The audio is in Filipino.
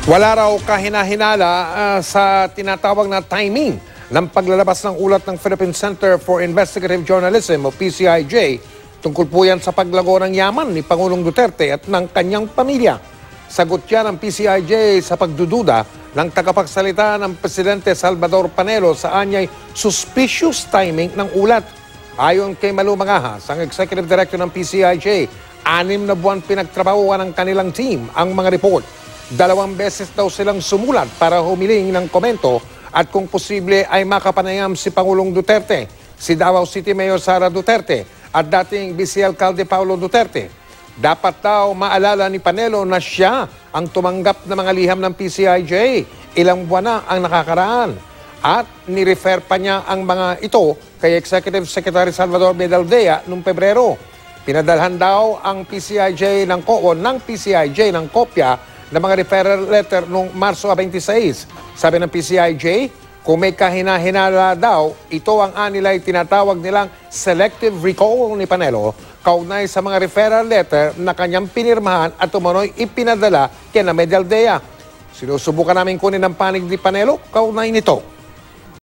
Wala raw kahina-hinala sa tinatawag na timing ng paglalabas ng ulat ng Philippine Center for Investigative Journalism o PCIJ tungkol po yan sa paglago ng yaman ni Pangulong Duterte at ng kanyang pamilya. Sagot yan ng PCIJ sa pagdududa ng tagapagsalita ng Presidente Salvador Panelo sa anyay suspicious timing ng ulat. Ayon kay Malu Mangahas, ang Executive Director ng PCIJ, 6 na buwan pinagtrabahuan ng kanilang team ang mga report. 2 beses daw silang sumulat para humiling ng komento at kung posible ay makapanayam si Pangulong Duterte, si Davao City Mayor Sara Duterte at dating Vice Alcalde Paulo Duterte. Dapat daw maalala ni Panelo na siya ang tumanggap ng mga liham ng PCIJ. Ilang buwan na ang nakakaraan. At nirefer pa niya ang mga ito kay Executive Secretary Salvador Medaldea noong Pebrero. Pinadalhan daw ang PCIJ ng kopya ng mga referral letter noong Marso 26. Sabi ng PCIJ, kung may kahina-hinala daw, ito ang anilay tinatawag nilang selective recall ni Panelo kaugnay sa mga referral letter na kanyang pinirmahan at umano'y ipinadala kay Medaldea. Sinusubukan namin kunin ang panig ni Panelo kaugnay nito.